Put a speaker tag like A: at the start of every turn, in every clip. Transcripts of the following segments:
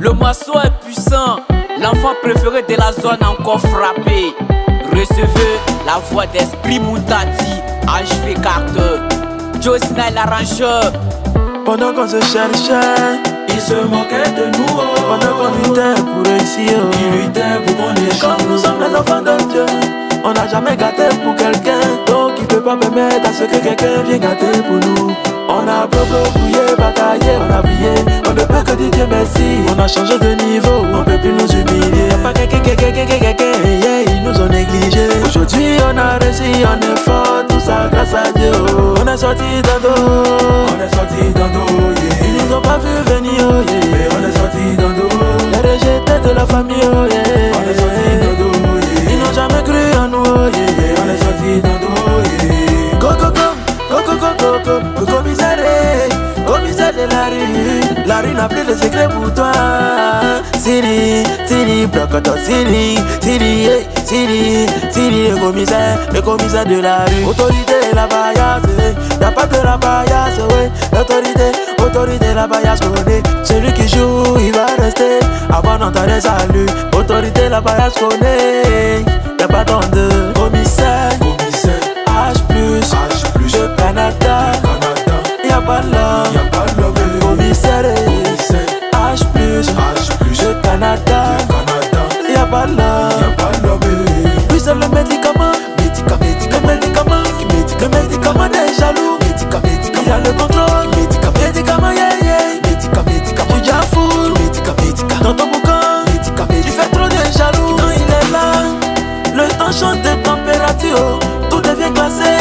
A: Le maçon est puissant, l'enfant préféré de la zone encore frappé. Recevez la voix d'Esprit Moutati, HV Carter, Joe Snell l'arrangeur.
B: Pendant qu'on se cherchait,
C: il se moquait de nous.
B: Pendant qu'on luttait pour réussir,
C: il luttait pour qu'on échoue.
B: Comme nous sommes les enfants de Dieu, on n'a jamais gâté pour quelqu'un. Donc il peut pas permettre à ce que quelqu'un vienne gâter pour nous. On a brouillé, bataillé, on a prié. On ne peut que dire Dieu merci. On a changé de niveau, on peut plus nous humilier. Y'a pas quelqu'un, yeah, ils nous ont négligés. Aujourd'hui on a réussi, on est fort, tout ça grâce à Dieu. On est sorti d'un dos,
C: yeah.
B: Ils nous ont pas vu venir, oh yeah.
C: Mais on est sorti d'un dos.
B: Les rejetés de la famille, oh yeah.
C: On est sorti d'un dos, yeah.
B: Ils n'ont jamais cru en nous, oh yeah.
C: Mais on est sorti d'un dos, yeah.
B: Go, commissaire de la rue. La rue n'a plus de secret pour toi. Siri, blocoto, Siri, le commissaire de la rue. Autorité, la paillasse, y'a pas de la paillasse, ouais. Autorité, la paillasse, connaît. Celui qui joue, il va rester avant d'entendre salut. Autorité, la paillasse, connaît. Y'a pas tant de commissaire. H+, de Canada. Y'a pas l'homme, commissaire. H+, de Canada. Y'a pas l'homme. Puis c'est le médicament des jaloux. Il a le contrôle. Médicament, yeah. Tu déjà full. Dans ton boucan, tu fais trop de jaloux. Quand il est là, le temps change de température. Tout devient glacé.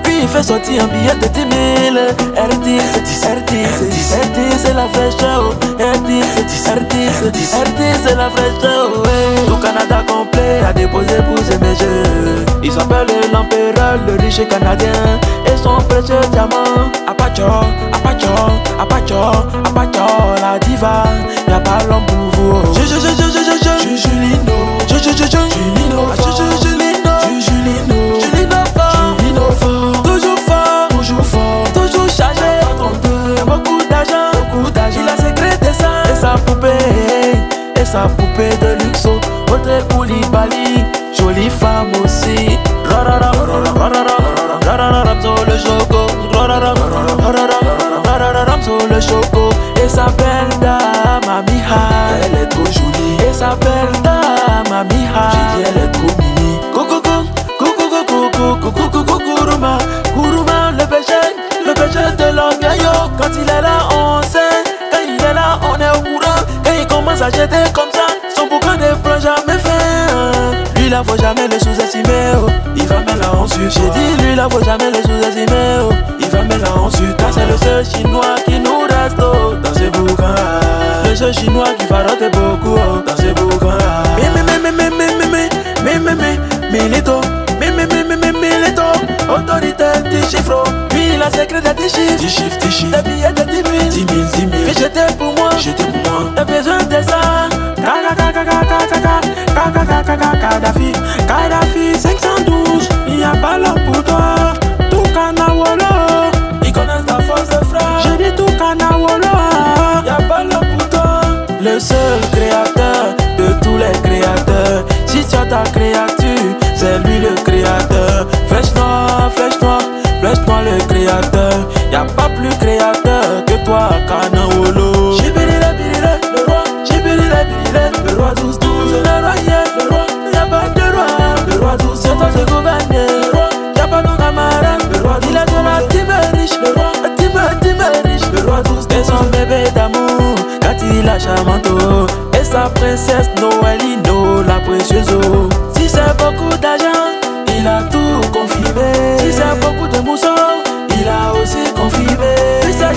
B: Puis il fait sortir un billet de 10 000. R10, c'est la fraîcheur. R10, c'est la fraîcheur. Tout Canada complet a déposé pour ses jeux. Il s'appelle l'empereur, le riche canadien. Et son précieux diamant. Apacho, la diva. Y'a pas l'homme pour vous. Sa poupée de luxe, Audrey Coulibaly, jolie femme aussi. Rararam sur le choco, rararam sur le choco. Et sa belle dame, Amiha, elle est trop jolie. Et sa belle dame, Amiha, j'ai dit elle est trop mimi. Kourouma, le péché de l'orgueil. Quand il est là, on sait. Quand il est là, on est au courant. Quand il commence à jeter comme ça, son boucan ne prend jamais fin. Lui là, faut jamais le sous-estimer, oh. Il va mettre la honte sur toi. J'ai dit, lui là, faut jamais le sous-estimer, oh. Il va mettre la honte sur toi. C'est le seul chinois qui nous reste, oh, dans ces boucans. Le seul chinois qui va rater beaucoup, oh, dans ces boucans. Milito. Autorité des chiffres. Lui il a secret de 10 chiffres.
C: 10 chiffres.
B: Des billets de 10 000. Fais jeter pour moi. T'as besoin de ça. Kadhafi 512. Il a pas l'homme pour toi. Tout Kanawolo. Ils connaissent ta force de frappe. J'ai dit tout Kanawolo. Y'a pas l'homme pour toi. Le seul créateur de tous les créateurs. Si tu as ta créature, c'est lui le créateur. Flèche noire, le créateur. Y'a pas plus créateur que toi, Kanawolo. Jibirile, le roi. Jibirile, le roi 12-12. Le roi, yeah, le roi. Y'a pas de roi. Le roi 12, c'est toi de gouverner. Le roi, y'a pas ton camarade. Le roi, il est de la team riche. Le roi, team riche. Le roi 12, et son bébé d'amour, quand il lâche un manteau. Et sa princesse Noëlino, la précieuse eau. Si c'est beaucoup d'argent, il a tout confirmé. Si c'est beaucoup de mousseau, il a aussi confirmé. Si c'est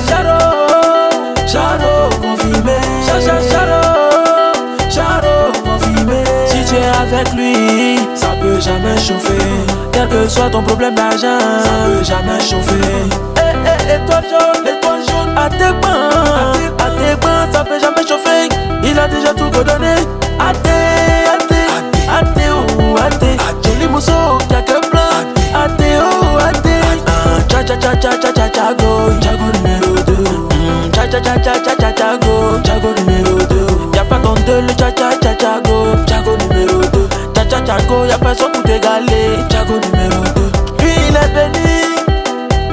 B: Charo confirmé. Charo confirmé. Si tu es avec lui, ça peut jamais chauffer. Quel que soit ton problème d'argent, ça peut jamais chauffer. Étoile jaune, à tes mains, ça peut jamais chauffer. Il a déjà tout donné. Joli mousseau, y'a que blanc. Chago numéro 2. Chago numéro 2. Y'a y'a personne pour t'égaler. Jago numéro 2. Lui il est béni,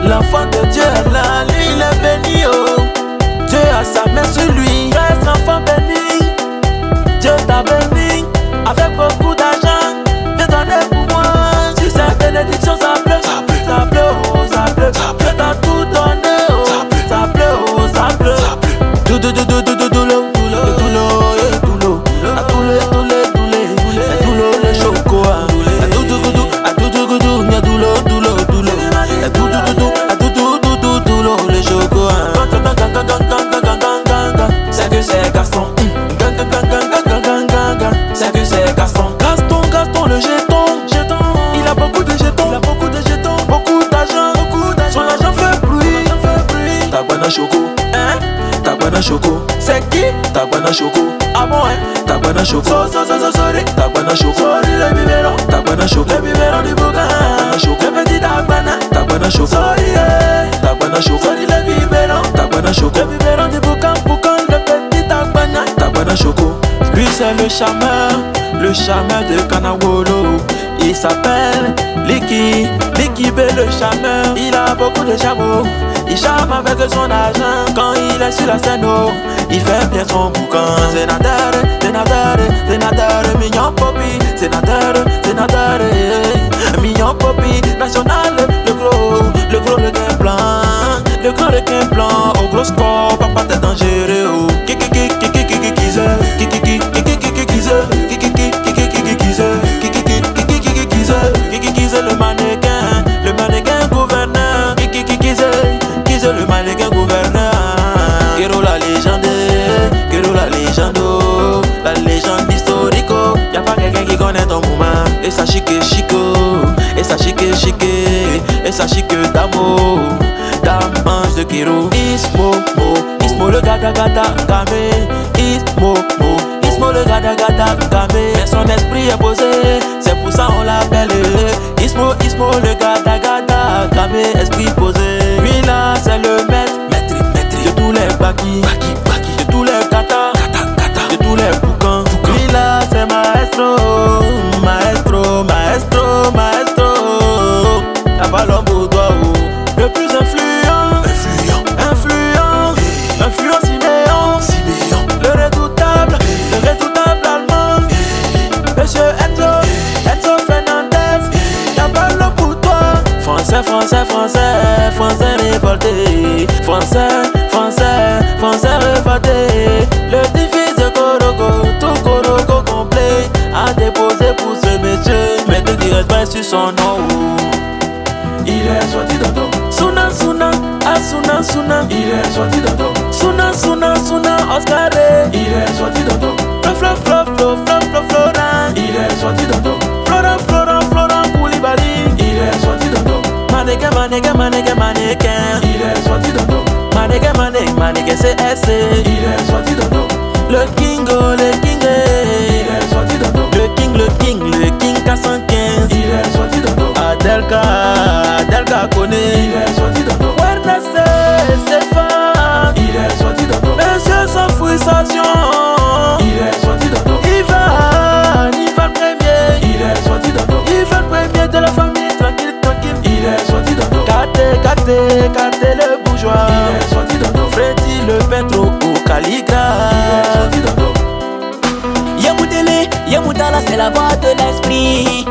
B: l'enfant de Dieu est là. Lui il est béni, oh. Dieu a sa main sur lui. Reste enfant béni, Dieu t'a béni avec beaucoup d'argent. Viens donner pour moi. Si c'est bénédiction, ça pleut. Ça pleut, oh, ça pleut. Dieu t'a tout donné, oh. Ça pleut, oh, ça pleut. C'est Gaston, c'est que c'est Gaston. Gaston le jeton. Il a beaucoup de jetons, beaucoup d'argent, son argent fait bruit. Tagbana Choco, hein? Tagbana Choco, c'est qui? Tagbana Choco, ah bon hein? Tagbana Choco, sorry. Tagbana Choco, sorry le biberon. Tagbana Choco, le biberon du boucan. Tagbana Choco, le petit Tagbana Choco, sorry Tagbana Choco, sorry le biberon. Tagbana Choco, le biberon du boucan, le petit Tagbana Choco. Lui c'est le charmeur de Kanawolo. Il s'appelle Licky B le charmeur. Il a beaucoup de chameaux. Il charme avec son argent. Quand il est sur la scène, oh, il fait bien son boucan. Sénateur, mignon popi. Sénateur, mignon popi. National, le gros requin blanc. Au gros score, papa t'es dangereux, oh. Le mannequin gouverneur. Le mannequin gouverneur. Kero la légende historico. Y'a pas quelqu'un qui connaît ton mouvement. Et ça chique, Dame ange de Kero. Ismo le gata gamé. Ismo le gata gamé. Mais son esprit est posé, c'est pour ça on l'appelle Ismo le gata gamé, esprit posé. Lui là c'est le maître de tous les bakis, de tous les gata, de tous les boucans. Lui là c'est maestro. Y'a pas l'homme pour toi, oh. Le plus influent Siméon. Le redoutable allemand. Monsieur Enzo Fernandez. Y'a pas l'homme pour toi. Français révolté. Français révolté. Le divise de Korogo, tout Korogo complet. A déposé pour ce monsieur. Mettez du respect sur son nom.
C: Il est sorti d'Ando.
B: Suna.
C: Il est sorti d'Ando.
B: Suna, Oscaré.
C: Il est sorti d'Ando.
B: Florent.
C: Il est sorti d'Ando.
B: Florent Koulibaly.
C: Il est sorti d'Ando.
B: Mannequin.
C: Il est sorti d'Ando.
B: Mannequin, c'est SC.
C: Il est sorti d'Ando.
B: Le king.
C: Il est sorti d'Ando.
B: Le king K115.
C: Il est sorti d'Ando.
B: Adelka connaît.
C: Il est sorti d'Ando.
B: Wernesse, Stéphane.
C: Il est sorti d'Ando.
B: Monsieur sans frustration.
C: Il est sorti d'Ando.
B: Ivan premier.
C: Il est sorti d'Ando.
B: Ivan premier de la famille, tranquille.
C: Il est sorti d'Ando.
B: Kate le bourgeois.
C: Il est sorti d'Ando.
B: Freddy le Petro au Caligra.
C: Il est sorti d'Ando.
A: Yamoudala c'est la voix de l'esprit.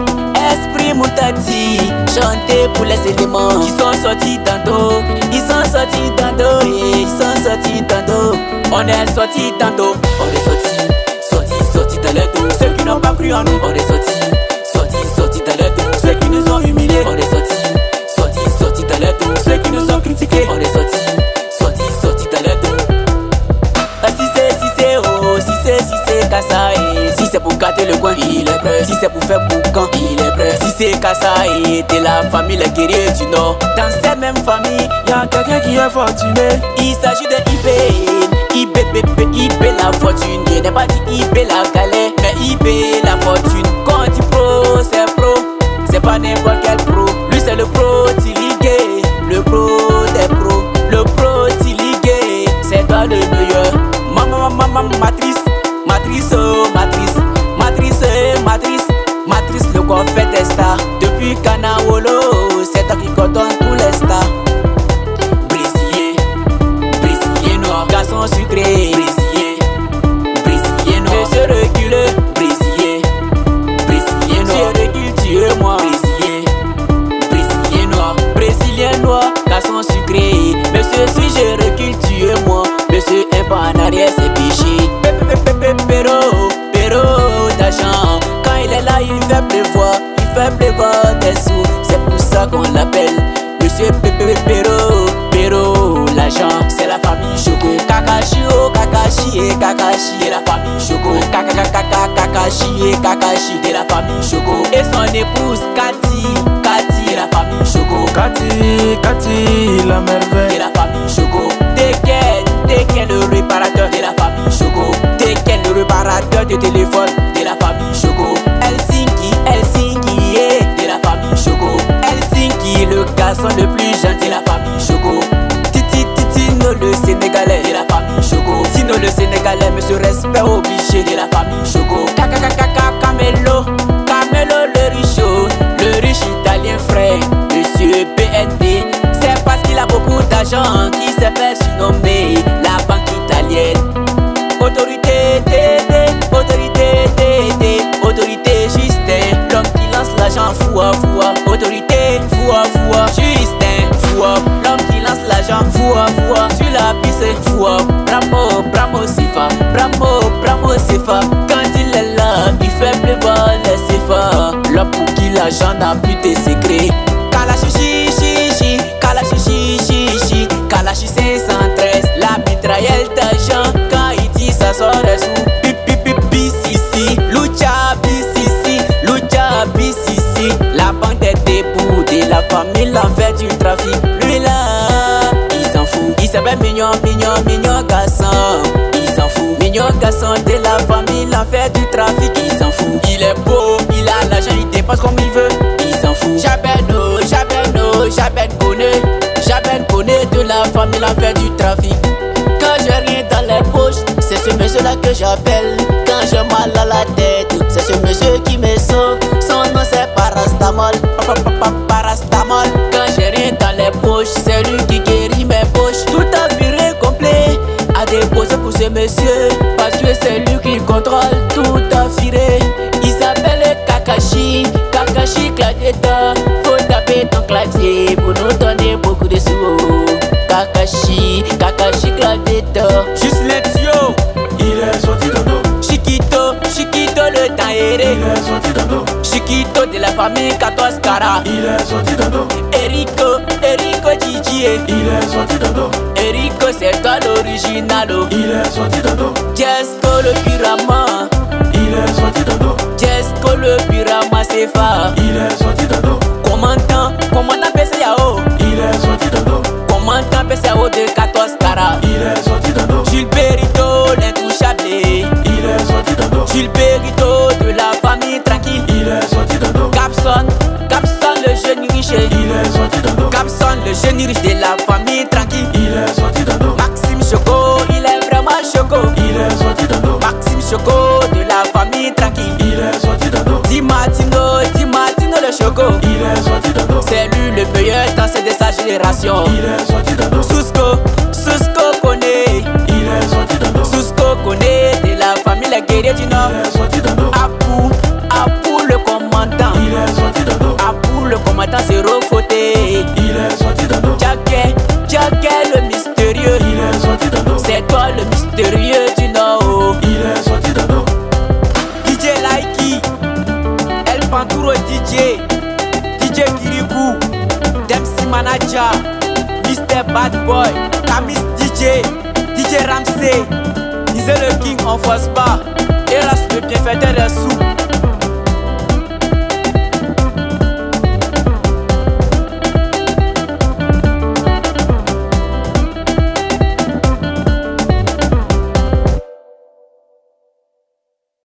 A: Esprit Moutati, chanter pour les éléments. Ils sont sortis tantôt. On est sortis tantôt. On est sortis dans le dos. Ceux qui n'ont pas cru en nous. On est sortis dans le dos. Ceux qui nous ont humiliés. On est sortis dans le dos. Ceux qui nous ont critiqués. On est sortis dans le dos. Si c'est Kassaé, si c'est pour gâter le coin, il est prêt. Si c'est pour faire boucan, il est prêt. Si c'est Kassaé, t'es la famille, les guerriers du Nord. Dans cette même famille,
B: y'a quelqu'un qui est fortuné.
A: il s'agit de IP la fortune. Il n'est pas dit IP la galère, mais IP la fortune. Quand on dit pro, c'est pas n'importe quel pro. Lui c'est le pro tiligué, le pro des pros. Le pro tiligué, c'est toi le meilleur. Matrice, le coffre peuple veut des sous, c'est pour ça qu'on l'appelle Monsieur Pero, l'agent, c'est la famille Choco. Kakashi, oh Kakashi et Kakashi et la famille Choco. Kakashi et Kakashi et la famille Choco. Et son épouse Cathy et la famille Choco.
B: Cathy, la merveille
A: et la famille Choco. Teken le réparateur de la famille Choco. Teken le réparateur de téléphone de la famille Choco. Helsinki, yeah, de la famille Choco. Helsinki, le garçon le plus gentil de la famille Choco. Tino le Sénégalais de la famille Choco. Tino le Sénégalais, monsieur respect obligé de la famille Choco. Camelo le riche italien frère, monsieur BND. C'est parce qu'il a beaucoup d'argent qu'il s'est fait surnommer la banque italienne. Autorité Justin, l'homme qui lance l'argent foua. Autorité foua, Justin foua, l'homme qui lance l'argent foua. Sur la piste foua, bravo Sifa. Quand il est là, il fait pleuvoir les Sifa. L'homme pour qui l'argent n'a plus de secrets. Kalashi 513, la mitraillette d'argent. Quand il dit ça sort des sous. BCC, Lucha BCC, la banque des dépôts de la famille, l'enfer du trafic. Lui là, il s'en fout. Il s'appelle mignon garçon. Il s'en fout. Mignon garçon de la famille, l'enfer du trafic. Il s'en fout. Il est beau, il a l'argent, il dépense comme il veut. Il s'en fout. J'appelle bonnet de la famille, l'enfer du trafic. Quand j'ai rien dans les poches, c'est ce monsieur là que j'appelle. Quand j'ai mal à la tête, c'est ce monsieur qui me sauve. Son nom c'est Parastamol. Quand j'ai rien dans les poches, c'est lui qui guérit mes poches. Tout a viré complet, à déposer pour ce monsieur, parce que c'est lui qui contrôle. Tout a viré. Il s'appelle Kakashi Gladiator. Faut taper ton clavier pour nous donner beaucoup de sous. Kakashi Gladiator.
B: Juste les tuyaux.
C: Il est sorti dans l'eau.
A: Chiquito le tailléré.
C: Il est sorti dans l'eau.
A: Chiquito de la famille 14 Cara.
C: Il est sorti dans l'eau.
A: Erico Gigi.
C: Il est sorti dans l'eau.
A: Erico c'est toi l'original.
C: Il est sorti dans l'eau.
A: Jesco le pirama.
C: Il est sorti dans l'eau.
A: Jesco le pirama c'est fa.
C: Il est sorti dans l'eau.
A: Commandant PCAO.
C: Il est sorti dans l'eau.
A: Commandant PCAO de 14 Cara.
C: Il est sorti dans l'eau.
A: Gilberto l'intouchable.
C: Il est sorti dans l'eau.
A: Gilberto de la famille tranquille.
C: Il est sorti dans l'eau.
A: Capson le jeune riche.
C: Il est sorti dans l'eau.
A: Capson le jeune riche de la famille tranquille.
C: Il est sorti dans l'eau.
A: Maxime Choco, il est vraiment choco.
C: Il est sorti dans l'eau.
A: Maxime Choco de la famille tranquille.
C: Il est sorti dans l'eau.
A: Di Martino le choco.
C: Il est sorti dans l'eau.
A: C'est lui le meilleur danseur de sa génération.
C: Il est sorti dans l'eau.
A: Susco connaît.
C: Il est sorti dans l'eau.
A: Susco connaît de la famille les guerriers du Nord.
C: Il est sorti dans l'eau.
A: Apou le commandant.
C: Il est sorti dans l'eau.
A: Apou le commandant c'est refoté.
C: Il est sorti dans l'eau.
A: Jaguer le mystérieux.
C: Il est sorti dans l'eau.
A: C'est toi le mystérieux du Nord.
C: Il est sorti dans l'eau.
A: DJ Laiki, El Panturo DJ Kirikou, Dempsey Manager, Mr. Bad Boy, Kamis DJ Ramsey, Nizé le King en force pas, Eras le bienfaiteur des sous.